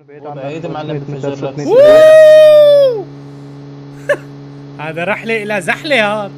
بعيد معلم بفجر لك. هذا رحلة إلى زحلة هذا.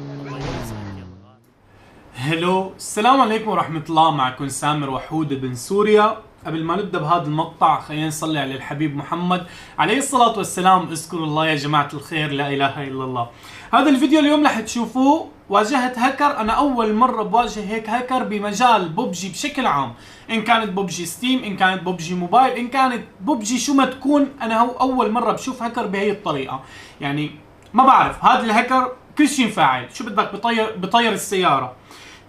هلو، السلام عليكم ورحمة الله، معكم سامر وحود بن سوريا. قبل ما نبدأ بهذا المقطع خلينا نصلي على الحبيب محمد عليه الصلاة والسلام. اذكروا الله يا جماعة الخير، لا إله إلا الله. هذا الفيديو اليوم رح تشوفوه واجهت هاكر. أنا أول مرة بواجه هيك هاكر بمجال ببجي بشكل عام، إن كانت ببجي ستيم، إن كانت ببجي موبايل، إن كانت ببجي شو ما تكون. أنا هو أول مرة بشوف هاكر بهي الطريقة. يعني ما بعرف، هذا الهاكر كل شيء فاعل. شو بدك، بطير السيارة،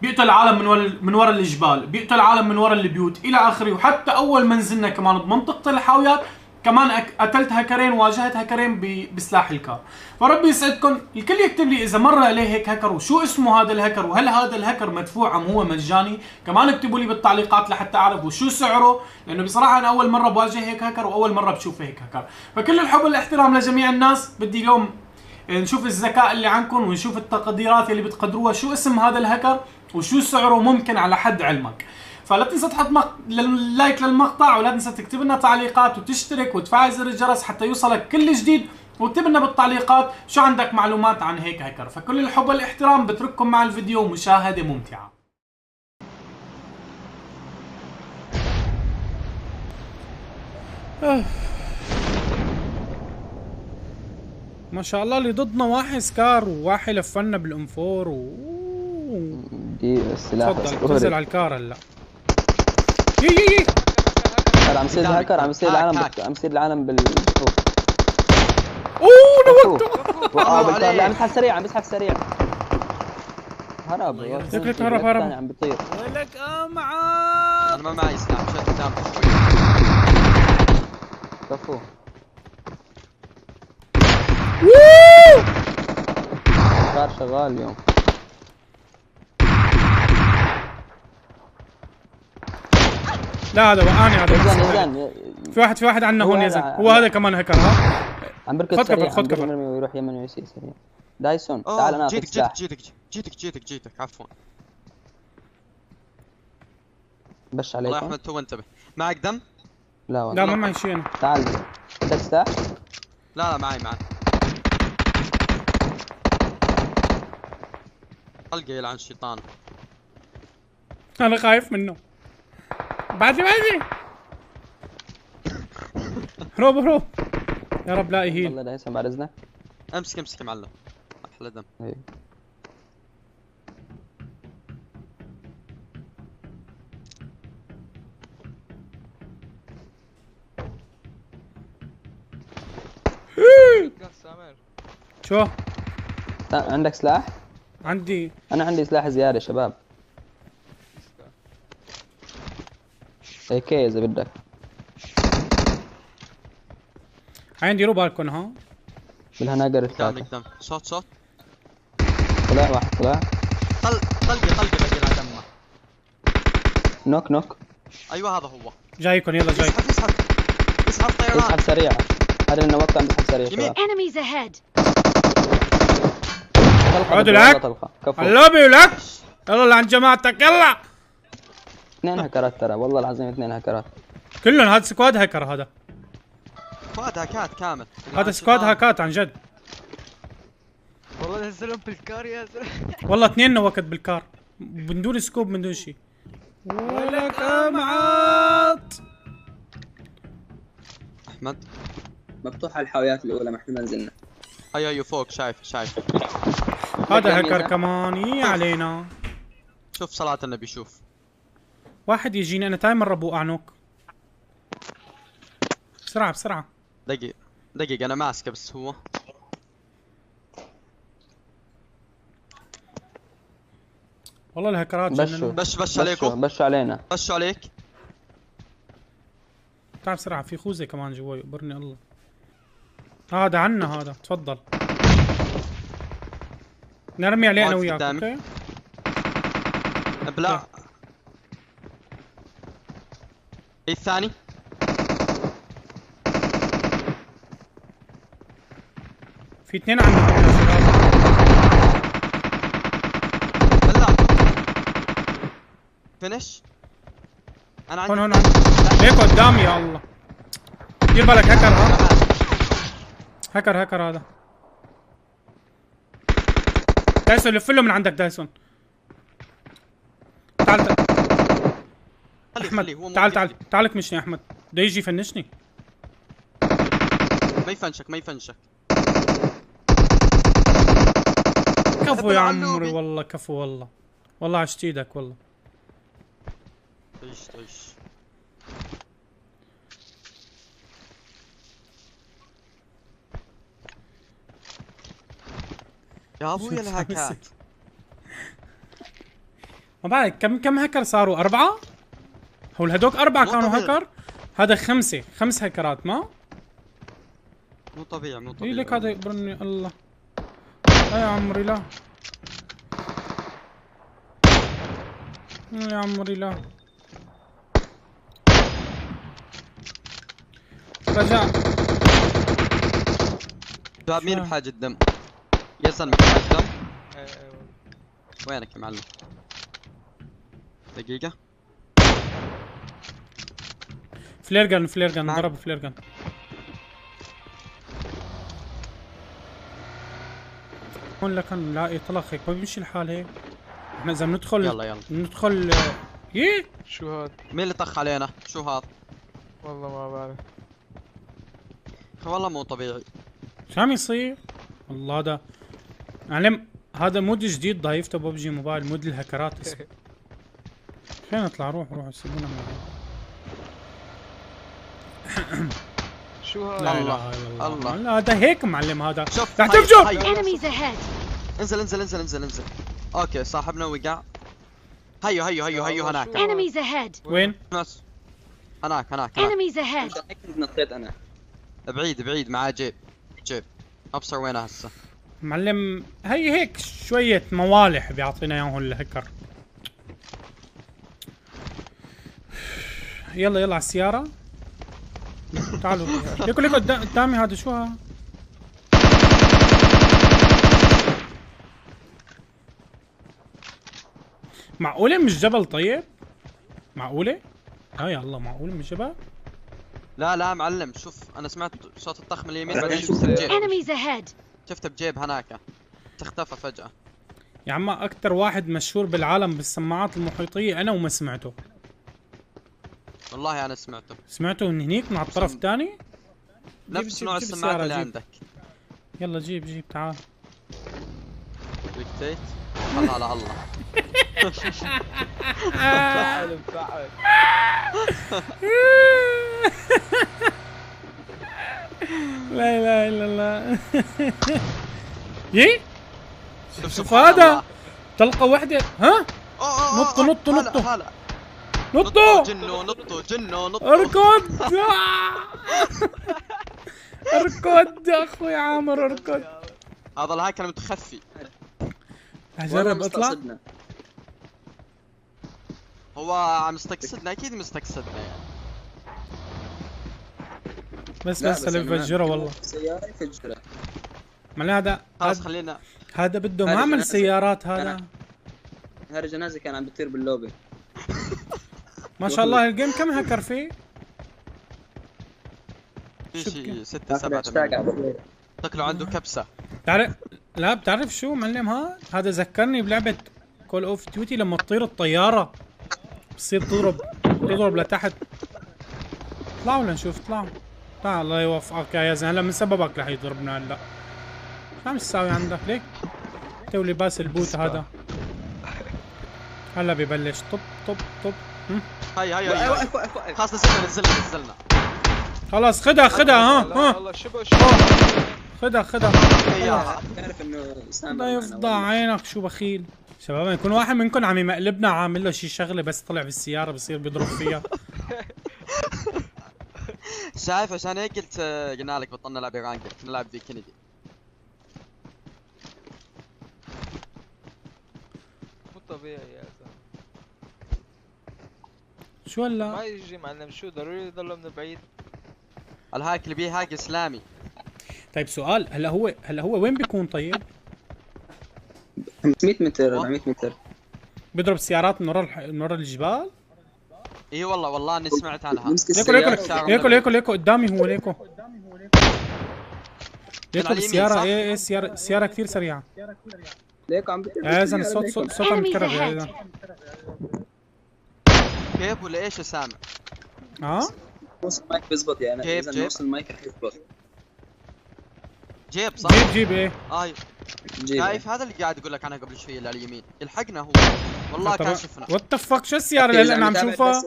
بيقتل العالم من ورا الجبال، بيقتل العالم من ورا البيوت الى اخره. وحتى اول ما نزلنا كمان بمنطقه الحاويات كمان قتلت هاكرين، واجهت هاكرين بسلاح الكار. فربي يسعدكم. الكل يكتب لي اذا مر عليه هيك هاكر وشو اسمه هذا الهاكر، وهل هذا الهاكر مدفوع ام هو مجاني. كمان اكتبوا لي بالتعليقات لحتى اعرف وشو سعره، لانه بصراحه انا اول مره بواجه هيك هاكر واول مره بشوف هيك هاكر. فكل الحب والاحترام لجميع الناس. بدي اليوم نشوف الذكاء اللي عندكم ونشوف التقديرات اللي بتقدروها، شو اسم هذا الهاكر وشو سعره ممكن على حد علمك. فلا تنسى تحط لايك للمقطع، ولا تنسى تكتب لنا تعليقات وتشترك وتفعل زر الجرس حتى يوصلك كل جديد، واكتب لنا بالتعليقات شو عندك معلومات عن هيك هاكر. فكل الحب والاحترام، بترككم مع الفيديو ومشاهدة ممتعة. ما شاء الله اللي ضدنا واحد سكار وواحد لفنا بالانفور دي السلاح. تفضل تنزل على الكار هلا. يي عم يصير هاكر، عم يصير العالم عم يصير العالم بالفوق. نوقته. لا عم يسحب سريع، عم يسحب سريع. هرب شكلك هرب. عم بيطير. ولك معاه. انا ما معي سلاح، مشان قدام شوي. كفو. صار شغال اليوم. لا هذا وقعني. هذا يزن في واحد عندنا هون يزن. هو هذا كمان هكر. ها عم بركض سريع، خد كفر ويروح يمين ويسير سريع. دايسون تعال انا اخذ سلاح. جيتك عفوا. بش عليكم. الله احمد تو انتبه. معك دم؟ لا والله لا ما معي شيء انا. تعال بدك سلاح؟ لا معي طلقه يلعن الشيطان. انا خايف منه. بعدي هروب يا رب لا يهين. والله دايسون بعد اذنك. امسك يا معلم. احلى دم. ايه شو عندك سلاح؟ عندي. انا عندي سلاح زياده يا شباب. AK اذا بدك. عندي روبالكون. ها بالهناجر دم صوت. طلع واحد طلع. طلقه بقي على دمه. نوك. ايوه هذا هو. جايكم يلا جاي. اسحب طيران. اسحب سريع. هذا اللي نوقع بسحب سريع. يمين. Enemies ahead. عودوا لك. اللوبي ولك. يلا لعند جماعتك يلا. 2 هكرات ترى، والله العظيم 2 هكرات كلهم. هذا سكواد هاكر. هذا سكواد هاكات كامل. هذا سكواد هاكات عن جد. والله نزلهم بالكار يا زلمه. والله 2 نوكت بالكار من دون سكوب من دون شيء. ولك معاط احمد مفتوحه الحاويات الاولى، ما احنا ما نزلنا. ايوه فوق شايف. هذا هاكر كمان يي علينا. شوف صلاة النبي. شوف واحد يجيني انا تايمر ابو اعنوك. بسرعة. دقيقة انا ماسكه بس هو. والله الهكرات جننوا. بش عليكم. بشوا علينا. بشوا عليك. تعال بسرعة، في خوذة كمان جوا يقبرني الله. هذا عنا هذا، تفضل. نرمي عليه انا وياك. اوكي ابلع. ايه الثاني؟ في 2 عندنا يا شباب. بلع. فينش. انا عندي هون هيك قدامي. يا الله دير بالك هاكر ها. هاكر هذا. دايسون لف له من عندك دايسون. تعال احمد، تعال اكمشني احمد، بده يجي يفنشني. ما يفنشك. كفو يا عمري والله، كفو والله. والله عشت ايدك والله. طيش. يا ابويا الهاكات. ما بعرف كم هاكر صاروا؟ 4؟ هو الهدوك 4 كانوا هاكر؟ هذا 5 هاكرات ما؟ مو طبيعي. اي ليك هذا يقبرني الله. لا يا عمري لا. يا عمري لا. رجع. شباب مين بحاجة دم؟ يا سلمى بحاجة دم؟ وينك يا معلم؟ دقيقة. فلير جن ضرب فلير جن. هون لكن نلاقي طلق هيك ما بيمشي الحال هيك. احنا اذا بندخل يلا ندخل يي. شو هاد؟ مين اللي طخ علينا؟ شو هذا؟ والله ما بعرف. والله مو طبيعي. شو عم يصير؟ والله هذا معلم، هذا مود جديد ضايفته ببجي موبايل، مود الهكرات اسمه. فين اطلع؟ روح سيبونا من شو هاد؟ لا الله. لا الله هذا هيك معلم هذا. شوف رح تفجر. Enemies ahead. انزل. اوكي صاحبنا وقع. هيو هناك. Enemies ahead. وين؟ ناس هناك. Enemies ahead. نطيت انا. بعيد معاه جيب. ابصر وينه هسه. معلم هي هيك شوية موالح بيعطينا اياهم الهكر. يلا على السيارة. تعالوا ليكو قدامي هذا شو ها؟ معقولة مش جبل طيب؟ معقولة؟ يا الله معقولة مش جبل؟ لا معلم شوف انا سمعت صوت الطخ من اليمين بعدين شوف شفته بجيب. Enemies ahead. شفته بجيب هناك. تختفى فجأة. يا عم أكتر واحد مشهور بالعالم بالسماعات المحيطية أنا وما سمعته. والله انا سمعته من هنيك من على الطرف الثاني؟ نفس نوع السماعات اللي عندك. يلا جيب تعال. دكتيت. الله على الله. فعل لا اله الا الله. يي شوف هذا طلقة واحدة. ها نطوا جنو اركض. اركض يا اخوي عامر اركض. هذا الهاكر متخفي. اجرب اطلع. هو عم مستقصدنا اكيد مستقصدنا يعني. بس يفجره والله. سيارة يفجرها. معناه هذا خلاص خلينا. هذا بده معمل سيارات هذا. هذا جنازة كان عم بتطير باللوبي. ما شاء الله الجيم كم هكر فيه؟ في شيء 6-7 شكله عنده كبسة. بتعرف شو معلم هذا ذكرني بلعبة كول اوف ديوتي لما تطير الطيارة بتصير تضرب لتحت. اطلعوا لنشوف اطلعوا. تعال الله يوفقك يا زين. هلا من سببك رح يضربنا هلا. شو عم تساوي عندك ليك؟ تو لباس البوت هذا. هلا ببلش طب. هاي خلاص نزلنا. خلاص خدها ها والله شبه خدها بتعرف انه لا يفضع عينك شو بخيل. شباب يكون واحد منكم عم يمقلبنا عامل له شي شغله بس طلع بالسياره بصير بيضرب فيها. شايف عشان هيك قلنا لك بطلنا نلعب رانكر نلعب في كندي. مو طبيعي يا زلمه. شو هلا؟ ما يجي معلم شو ضروري يضل من بعيد. الهاك اللي بيه هاك اسلامي. طيب سؤال هلا هو وين بيكون طيب؟ 500 متر 400 متر. بيضرب سيارات من ورا الجبال؟ اي والله اني سمعت عنها. ليكو قدامي هو ليكو بالسيارة. ايه السيارة كثير سريعة. ليكو عم بتقول يا زلمة الصوت عم يتكرر يا زلمة. كيف ولا ايش يا سامع؟ نص المايك بيزبط يعني. جيب نص المايك بيزبط. جيب صح؟ جيب ايه؟ شايف هذا اللي قاعد اقول لك عنها قبل شوي اللي على اليمين، يلحقنا هو والله كان شفنا. وات ذا فك شو السيارة اللي انا عم شوفها؟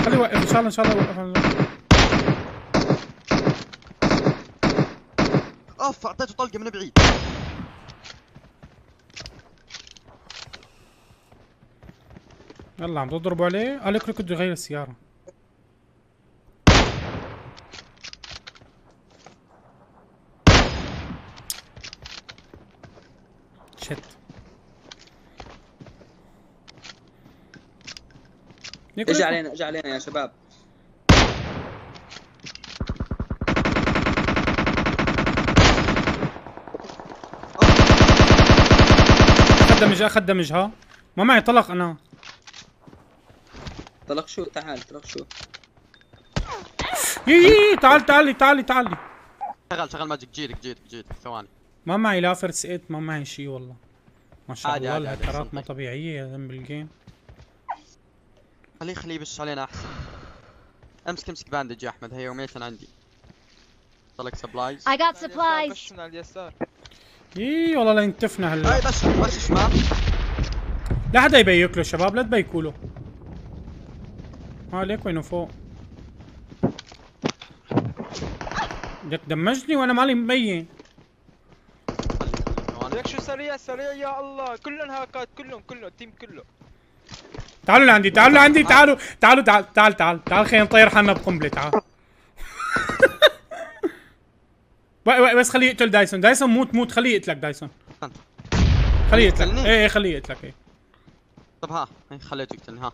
خليه يوقف ان شاء الله يوقف. اوف اعطيته طلقة من بعيد. يلا عم تضربوا عليه؟ قال لك بده يغير السيارة. شت اجي علينا يا شباب. اخذ دمج ها. ما معي طلق انا. طلق شو؟ تعال طلق شو؟ تعالي. شغل ماجيك. جيتك ثواني. ما معي لا فيرست ايد، ما معي شيء والله. ما شاء الله عادي الهكرات مو طبيعية يا زلمة بالجيم. خليه يبش علينا احسن. امسك باندج يا احمد. هي وميتن عندي. طلق سبلايز. I got supplies. بش من على اليسار. والله لا ينتفنا هلا. هاي بس شمال. لا حدا يبيك له شباب، لا تبيكوا له. ليك وينه فوق. بدك دمجني وانا مالي مبين. ليك شو سريع يا الله. كلهم هاكات كلهم التيم كله. تعالوا لعندي تعال خلينا نطير حالنا بقنبلة. تعال. بس خليه يقتل دايسون موت خليه يقتلك دايسون. خليه يقتلك. ايه خليه يقتلك. ايه طب خليته يقتلني.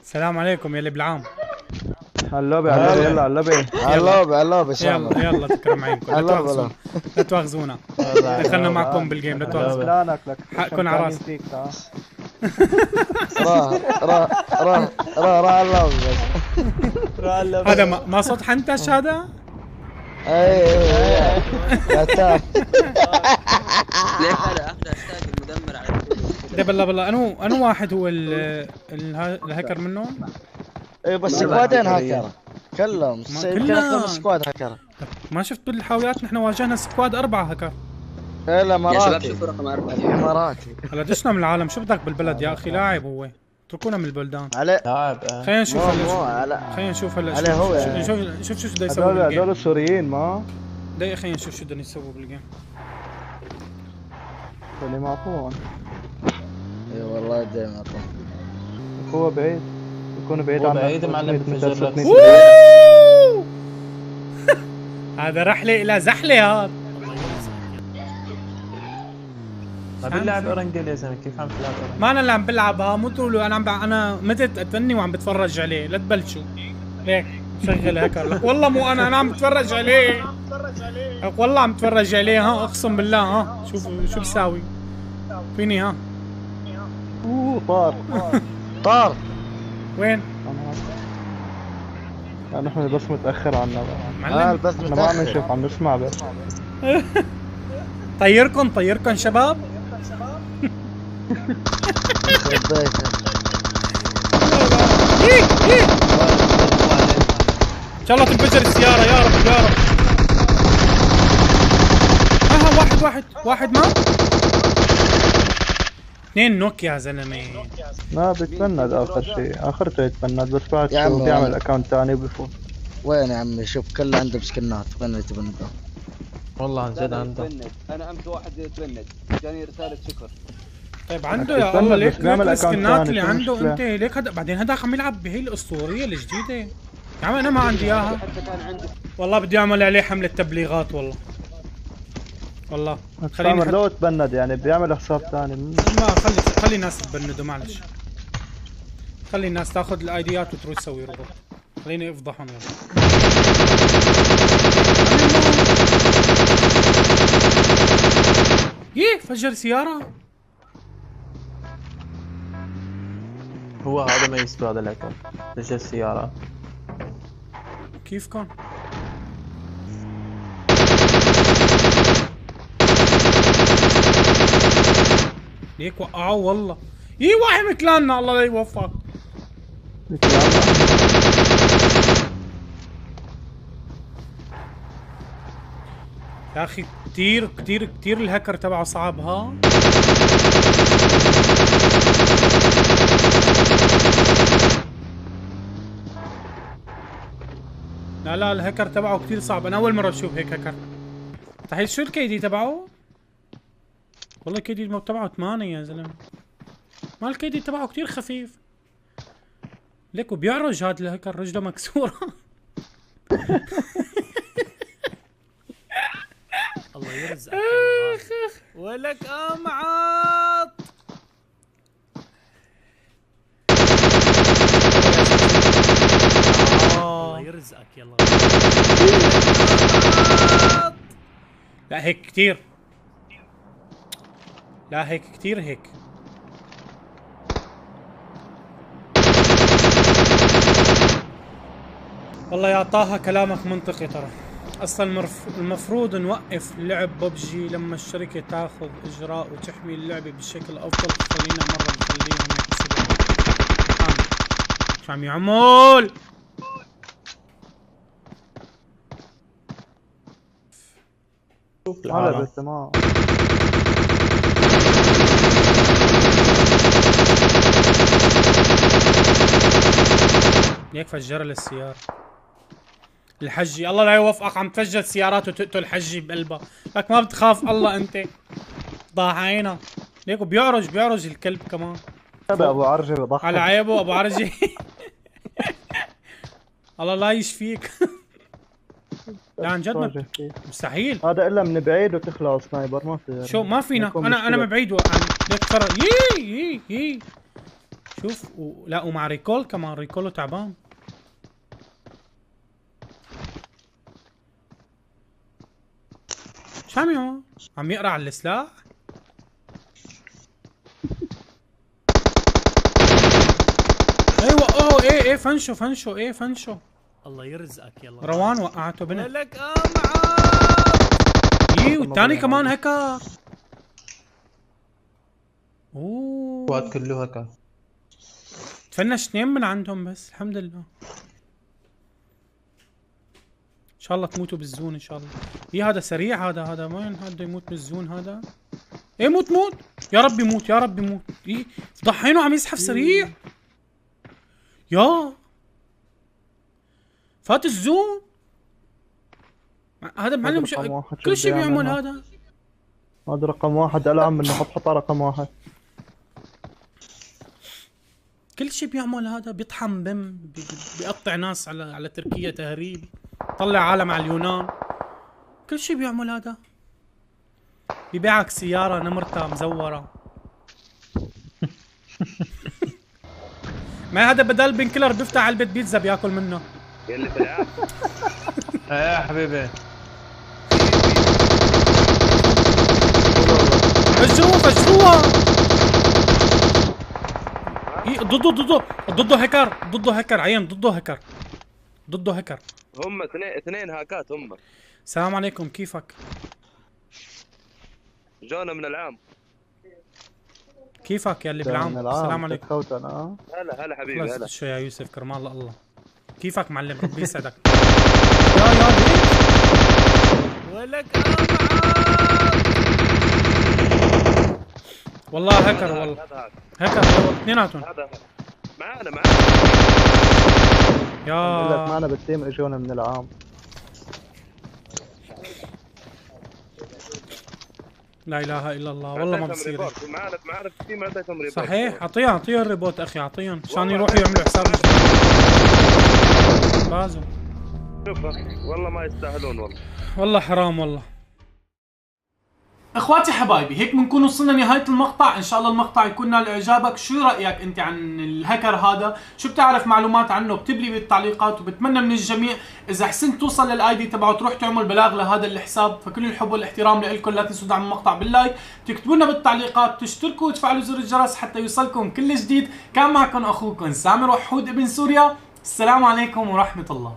السلام عليكم يا اللي بالعام. اللوبي يلا اللوبي يلا تكرم عينكم. لا تواخذونا. دخلنا معكم بالجيم. لا تواخذونا. حقكم على راسي. راح اللوبي بس. هذا ما صوت حنتش هذا؟ ايه ليك هذا اخذ اشتاق المدمر على ده. بالله انو واحد هو الهكر منهم؟ ايه بس سكوادين هكر كلهم. يمكن سكواد هكر. ما شفت بالحاويات نحن واجهنا سكواد 4 هكر. ايه لا يا شباب شوفوا رقم 4. اماراتي. هلا دشنا من العالم. شو بدك بالبلد يا اخي؟ لاعب هو. اتركونا من البلدان. لاعب. خلينا نشوف هلا. عليه هو شوف شو بده يسوي بالجيم. هذول السوريين ما دقيقة خلينا نشوف شو بدهم يسووا بالجيم. اللي معطون. اي والله دايما معطون. هو بعيد. يكون بعيد عن بعيد معلم. هذا رحلة إلى زحلة. هذا طيب بنلعب اورنجل يا زلمه. كيف عم تلعب اورنجل؟ ما انا اللي عم بلعبها. مو تقولوا انا متت اتني وعم بتفرج عليه. لا تبلشوا ليك شغل هكر. والله مو انا عم بتفرج عليه. والله عم بتفرج عليه. اقسم بالله. شوف شو بساوي فيني. طار وين؟ نحن بس متأخر عنا معلم. بس احنا ما عم نشوف عم نسمع بس. طيركن شباب. ان شاء الله تنفجر السيارة يا رب. واحد ما 2 نوك يا زلمه. ما بيتفند اخرته يتفند بس بعد شو بيعمل اكونت ثاني وبيفوت. وين يا عمي؟ شوف كله عنده بسكنات. وين يتفند؟ والله عن جد عنده. انا امس واحد يتفند جاني رسالة شكر. طيب عنده يا الله. ليك السكنات اللي عنده انت ليك. هذا بعدين هذا عم يلعب بهي الاسطورية الجديدة يا عم. انا ما عندي اياها والله. بدي اعمل عليه حملة تبليغات والله. خليني لو تبند يعني بيعمل حساب ثاني. ما خلي الناس تبندوا. معلش خلي الناس تاخذ الايديات وتروح تسوي روبوت. خليني افضحهم. فجر سيارة. هو هذا ما يستوى هذا الهكر فجر السيارة. كيف كان؟ ليك وقعوا والله. واحد مثلنا الله لا يوفقك. يا اخي كثير كثير كثير الهكر تبعه صعب ها. لا الهكر تبعه كثير صعب، انا اول مرة اشوف هيك هكر. تحيل شو الكيدي تبعه؟ والله الكيدي تبعه 8 يا زلمة. ما الكيدي تبعه كثير خفيف. ليك وبيعرج هذا الهكر رجله مكسورة. الله يرزقك ولك امعاط. الله يرزقك يلا. لا هيك كثير. لا هيك كثير هيك. والله يا طه كلامك منطقي ترى. اصلا المفروض نوقف لعب ببجي لما الشركة تاخذ اجراء وتحمي اللعبة بشكل افضل. خلينا مرة نخليهم يحسبوا. شو عم يعمل؟ شوف العالم تمام. ليك فجر للسيارة. الحجي الله لا يوفقك عم تفجر سيارات وتقتل حجي بقلبها. لك ما بتخاف الله انت. ضاعينا. ليك بيعرج الكلب كمان. ابو عرجه بضحك على عيبه ابو عرجه. الله لا يشفيك. لا عن جد مستحيل. هذا الا من بعيد وتخلع سنايبر ما في. شو ما فينا. انا من بعيد عن ليك فرق. يي شوف لا ومع ريكول كمان. ريكولو تعبان. شو عم يعمل؟ عم يقرا على السلاح؟ ايوه ايه فنشو. الله يرزقك يلا. روان وقعته بنت. لك امعاط. والثاني كمان هكا. اوه سكواد كله هكا. تفنش 2 من عندهم بس الحمد لله. ان شاء الله تموتوا بالزون ان شاء الله. هذا سريع. هذا وين هذا يموت بالزون هذا. موت يا رب يموت يا رب يموت. ضحينه عم يزحف سريع. يا فات الزون. هذا معلم كل شيء بيعمل هذا رقم 1. العب منه حطها رقم 1. كل شيء بيعمل هذا. بيطحن بم. بيقطع ناس على تركيا تهريب. طلع عالم على اليونان. كل شيء بيعمل هذا. بيبيعك سيارة نمرتها مزورة. ما هذا بدل بن كيلر بيفتح علبة بيتزا بياكل منه. يلي في العاب. يا حبيبي فجروها. ضده هكر عين. ضده هكر. هم اثنين هاكات هم. السلام عليكم كيفك؟ جونا من العام. كيفك يا اللي بالعام؟ السلام عليكم. خوتنا. هلا حبيبي هلا. شو يا يوسف كرمال الله. كيفك معلم ربي يسعدك. ولك والله هكر والله. هكر اثنيناتهم. معانا يا معنا بالتيم اجونا من العام. لا اله الا الله والله ما بصير. معانا بالتيم اعطيتهم ريبورت. صحيح اعطيها الريبوت اخي اعطيهم عشان يروحوا يعملوا حساب. فازوا. شوف والله ما يستاهلون والله حرام والله. اخواتي حبايبي هيك بنكون وصلنا نهايه المقطع، ان شاء الله المقطع يكون نال اعجابك. شو رايك انت عن الهكر هذا؟ شو بتعرف معلومات عنه؟ اكتب لي بالتعليقات، وبتمنى من الجميع اذا حسنت توصل للاي دي تبعه تروح تعمل بلاغ لهذا الحساب. فكل الحب والاحترام لكم، لا تنسوا دعم المقطع باللايك، تكتبوا لنا بالتعليقات، تشتركوا وتفعلوا زر الجرس حتى يوصلكم كل جديد. كان معكم اخوكم سامر وحود ابن سوريا. السلام عليكم ورحمه الله.